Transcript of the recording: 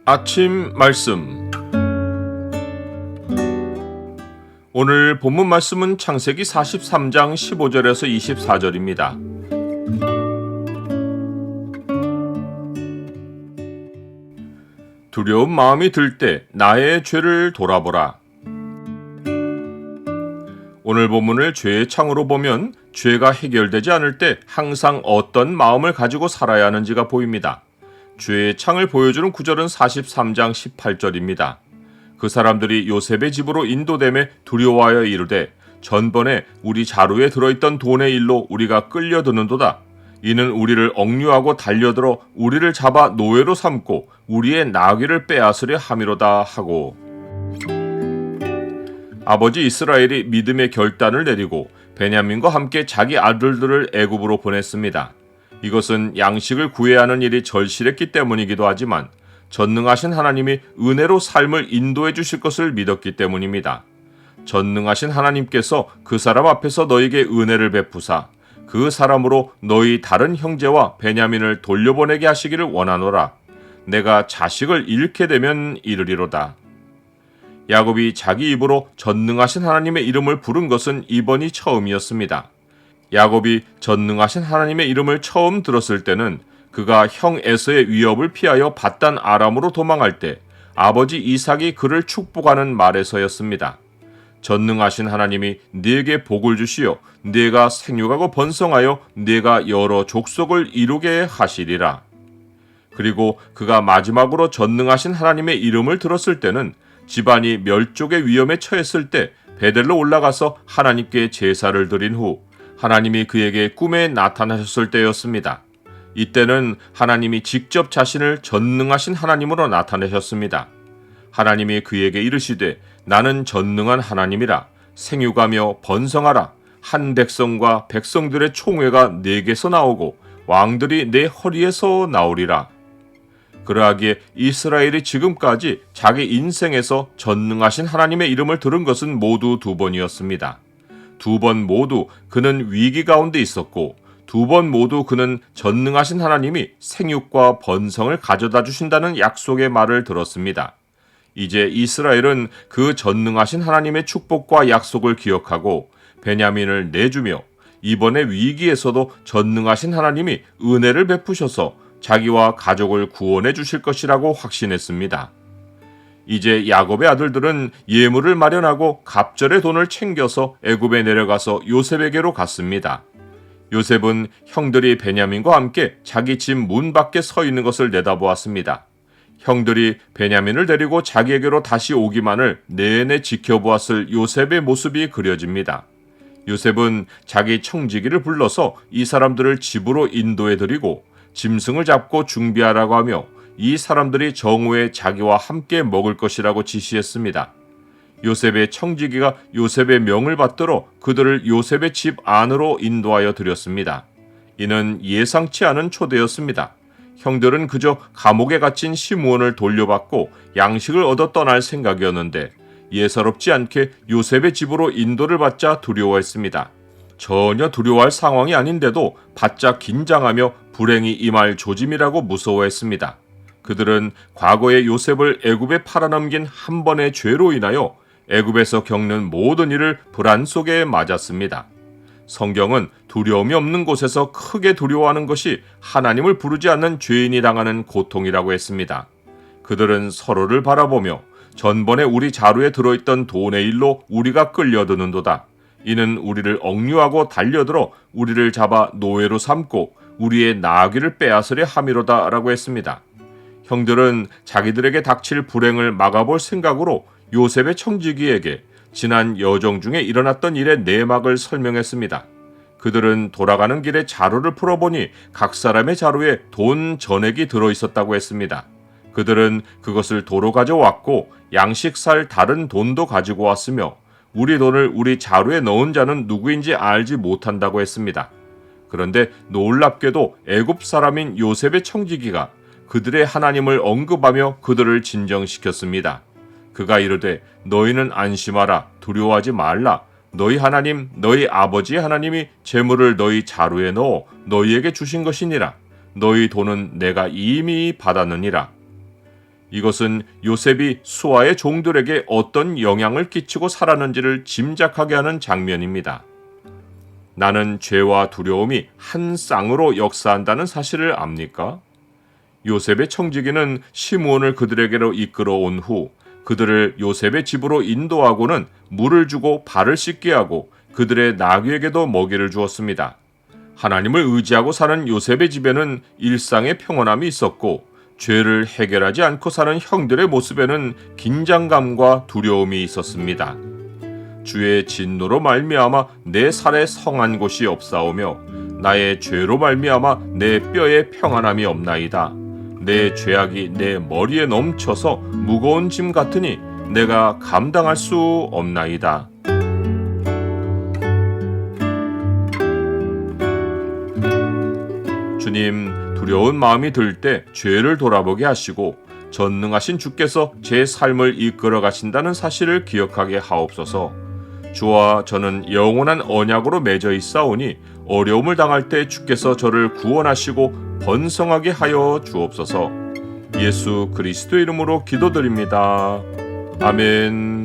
아침 말씀. 오늘 본문 말씀은 창세기 43장 15절에서 24절입니다. 두려운 마음이 들 때 나의 죄를 돌아보라. 오늘 본문을 죄의 창으로 보면 죄가 해결되지 않을 때 항상 어떤 마음을 가지고 살아야 하는지가 보입니다. 죄의 창을 보여주는 구절은 43장 18절입니다. 그 사람들이 요셉의 집으로 인도됨에 두려워하여 이르되 전번에 우리 자루에 들어있던 돈의 일로 우리가 끌려드는도다. 이는 우리를 억류하고 달려들어 우리를 잡아 노예로 삼고 우리의 나귀를 빼앗으려 함이로다 하고. 아버지 이스라엘이 믿음의 결단을 내리고 베냐민과 함께 자기 아들들을 애굽으로 보냈습니다. 이것은 양식을 구해야 하는 일이 절실했기 때문이기도 하지만 전능하신 하나님이 은혜로 삶을 인도해 주실 것을 믿었기 때문입니다. 전능하신 하나님께서 그 사람 앞에서 너에게 은혜를 베푸사 그 사람으로 너희 다른 형제와 베냐민을 돌려보내게 하시기를 원하노라. 내가 자식을 잃게 되면 이르리로다. 야곱이 자기 입으로 전능하신 하나님의 이름을 부른 것은 이번이 처음이었습니다. 야곱이 전능하신 하나님의 이름을 처음 들었을 때는 그가 형 에서의 위협을 피하여 밧단 아람으로 도망할 때 아버지 이삭이 그를 축복하는 말에서였습니다. 전능하신 하나님이 네게 복을 주시어 네가 생육하고 번성하여 네가 여러 족속을 이루게 하시리라. 그리고 그가 마지막으로 전능하신 하나님의 이름을 들었을 때는 집안이 멸족의 위험에 처했을 때 베델로 올라가서 하나님께 제사를 드린 후 하나님이 그에게 꿈에 나타나셨을 때였습니다. 이때는 하나님이 직접 자신을 전능하신 하나님으로 나타내셨습니다. 하나님이 그에게 이르시되 나는 전능한 하나님이라. 생육하며 번성하라. 한 백성과 백성들의 총회가 네게서 나오고 왕들이 네 허리에서 나오리라. 그러하기에 이스라엘이 지금까지 자기 인생에서 전능하신 하나님의 이름을 들은 것은 모두 2번이었습니다. 2번 모두 그는 위기 가운데 있었고 2번 모두 그는 전능하신 하나님이 생육과 번성을 가져다 주신다는 약속의 말을 들었습니다. 이제 이스라엘은 그 전능하신 하나님의 축복과 약속을 기억하고 베냐민을 내주며 이번의 위기에서도 전능하신 하나님이 은혜를 베푸셔서 자기와 가족을 구원해 주실 것이라고 확신했습니다. 이제 야곱의 아들들은 예물을 마련하고 갑절의 돈을 챙겨서 애굽에 내려가서 요셉에게로 갔습니다. 요셉은 형들이 베냐민과 함께 자기 집 문 밖에 서 있는 것을 내다보았습니다. 형들이 베냐민을 데리고 자기에게로 다시 오기만을 내내 지켜보았을 요셉의 모습이 그려집니다. 요셉은 자기 청지기를 불러서 이 사람들을 집으로 인도해드리고 짐승을 잡고 준비하라고 하며 이 사람들이 정오에 자기와 함께 먹을 것이라고 지시했습니다. 요셉의 청지기가 요셉의 명을 받들어 그들을 요셉의 집 안으로 인도하여 드렸습니다. 이는 예상치 않은 초대였습니다. 형들은 그저 감옥에 갇힌 시므온을 돌려받고 양식을 얻어 떠날 생각이었는데 예사롭지 않게 요셉의 집으로 인도를 받자 두려워했습니다. 전혀 두려워할 상황이 아닌데도 바짝 긴장하며 불행이 임할 조짐이라고 무서워했습니다. 그들은 과거에 요셉을 애굽에 팔아넘긴 한 번의 죄로 인하여 애굽에서 겪는 모든 일을 불안 속에 맞았습니다. 성경은 두려움이 없는 곳에서 크게 두려워하는 것이 하나님을 부르지 않는 죄인이 당하는 고통이라고 했습니다. 그들은 서로를 바라보며 전번에 우리 자루에 들어있던 돈의 일로 우리가 끌려드는도다. 이는 우리를 억류하고 달려들어 우리를 잡아 노예로 삼고 우리의 나귀를 빼앗으려 함이로다 라고 했습니다. 형들은 자기들에게 닥칠 불행을 막아볼 생각으로 요셉의 청지기에게 지난 여정 중에 일어났던 일의 내막을 설명했습니다. 그들은 돌아가는 길에 자루를 풀어보니 각 사람의 자루에 돈 전액이 들어있었다고 했습니다. 그들은 그것을 도로 가져왔고 양식 살 다른 돈도 가지고 왔으며 우리 돈을 우리 자루에 넣은 자는 누구인지 알지 못한다고 했습니다. 그런데 놀랍게도 애굽 사람인 요셉의 청지기가 그들의 하나님을 언급하며 그들을 진정시켰습니다. 그가 이르되 너희는 안심하라. 두려워하지 말라. 너희 하나님 너희 아버지의 하나님이 재물을 너희 자루에 넣어 너희에게 주신 것이니라. 너희 돈은 내가 이미 받았느니라. 이것은 요셉이 수하의 종들에게 어떤 영향을 끼치고 살았는지를 짐작하게 하는 장면입니다. 나는 죄와 두려움이 한 쌍으로 역사한다는 사실을 압니까? 요셉의 청지기는 시므온을 그들에게로 이끌어온 후 그들을 요셉의 집으로 인도하고는 물을 주고 발을 씻게 하고 그들의 나귀에게도 먹이를 주었습니다. 하나님을 의지하고 사는 요셉의 집에는 일상의 평온함이 있었고 죄를 해결하지 않고 사는 형들의 모습에는 긴장감과 두려움이 있었습니다. 주의 진노로 말미암아 내 살에 성한 곳이 없사오며 나의 죄로 말미암아 내 뼈에 평안함이 없나이다. 내 죄악이 내 머리에 넘쳐서 무거운 짐 같으니 내가 감당할 수 없나이다. 주님, 두려운 마음이 들 때 죄를 돌아보게 하시고 전능하신 주께서 제 삶을 이끌어 가신다는 사실을 기억하게 하옵소서. 주와 저는 영원한 언약으로 맺어 있사오니 어려움을 당할 때 주께서 저를 구원하시고 번성하게 하여 주옵소서. 예수 그리스도 이름으로 기도드립니다. 아멘.